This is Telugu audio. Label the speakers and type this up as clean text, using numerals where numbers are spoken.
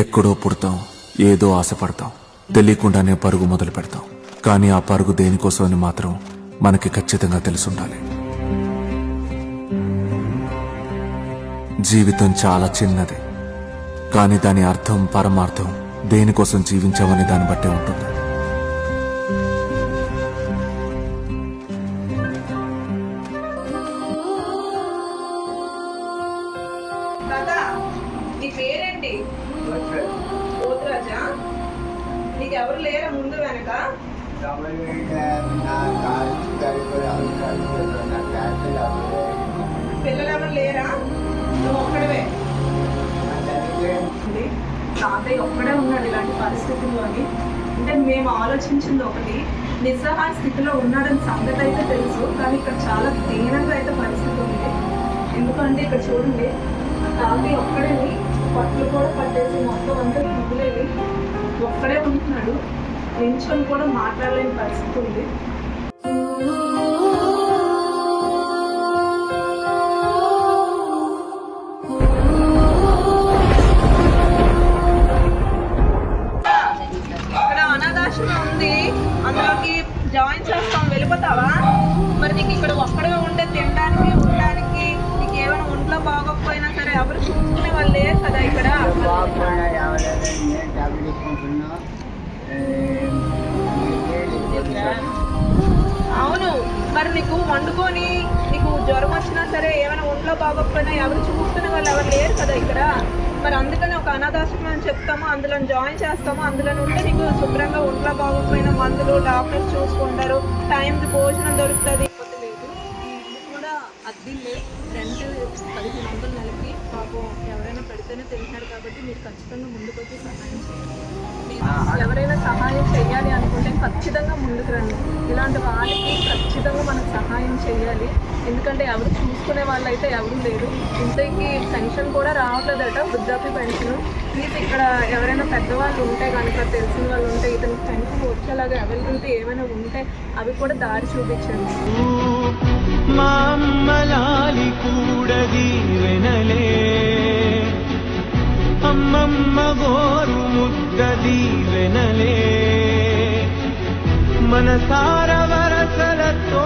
Speaker 1: ఎక్కడో పుడతాం, ఏదో ఆశపడతాం, తెలియకుండానే పరుగు మొదలు పెడతాం. కానీ ఆ పరుగు దేనికోసం అని మాత్రం మనకి ఖచ్చితంగా తెలుసుండాలి. జీవితం చాలా చిన్నది, కానీ దాని అర్థం పరమార్థం దేనికోసం జీవించామని దాన్ని బట్టే ఉంటుంది.
Speaker 2: నీ పేరేంటి? పోతురాజా. నీకెవరు లేరా ముందు వెనక? పిల్లలు ఎవరు లేరా? నువ్వు ఒక్కడవే? తాతయ్య ఒక్కడే ఉన్నాడు ఇలాంటి పరిస్థితుల్లోని. అంటే మేము ఆలోచించింది ఒకటి, నిస్సహాయ స్థితిలో ఉన్నాడని సంగతి అయితే తెలుసు, కానీ ఇక్కడ చాలా దీనంగా అయితే పరిస్థితి ఉంది. ఎందుకంటే ఇక్కడ చూడండి, తాతయ్య ఒక్కడేని పట్లు కూడా పట్టేసి మొత్తం అంతా ముగ్గులేవి ఒక్కడే ఉంటున్నాడు. నించుని కూడా మాట్లాడలేని పరిస్థితి ఉంది. ఇక్కడ అనాథాశ్రమం ఉంది, అందులోకి జాయిన్ చేస్తాం, వెళ్ళిపోతావా? మరి నీకు ఇక్కడ ఒక్కడే ఉంటే తినడానికి ఉండడానికి నీకు ఏమైనా ఒంట్లో బాగోకపోయినా సరే ఎవరు చూసుకునే వాళ్ళు లేరు కదా ఇక్కడ. అవును, మరి నీకు వండుకొని నీకు జ్వరం వచ్చినా సరే ఏమైనా ఒంట్లో బాగోకపోయినా ఎవరు చూసుకునే వాళ్ళు ఎవరు లేరు కదా ఇక్కడ. మరి అందుకని ఒక అనాథాశ్రమం అని చెప్తాము, అందులో జాయిన్ చేస్తాము. అందులో ఉంటే నీకు శుభ్రంగా ఒంట్లో బాగోకపోయినా మందులు డాక్టర్స్ చూసుకుంటారు, టైంకి భోజనం దొరుకుతుంది. కూడా అద్దిల్లే రెంట్ 1500 నెలకి. పాపం ఎవరైనా పెడితేనే తెలిసినారు కాబట్టి మీరు ఖచ్చితంగా ముందుకు వచ్చి సహాయం చేయండి. ఎవరైనా సహాయం చేయాలి అనుకుంటే ఖచ్చితంగా ముందుకు రండి. ఇలాంటి వాళ్ళకి ఖచ్చితంగా మనం సహాయం చేయాలి. ఎందుకంటే ఎవరు చూసుకునే వాళ్ళు అయితే ఎవరు లేరు. ఇంతకి పెన్షన్ కూడా రావట్లేదట, వృద్ధాప్య పెన్షన్. ప్లీజ్ ఇక్కడ ఎవరైనా పెద్దవాళ్ళు ఉంటే కనుక, తెలిసిన వాళ్ళు ఉంటే, ఇతనికి పెన్షన్ వచ్చేలాగా అవైలబిలిటీ ఏమైనా ఉంటే అవి కూడా దారి చూపించండి.
Speaker 3: అమ్మమ్మ గోరు ముద్ద దీవెనలే మనసార వరసలతో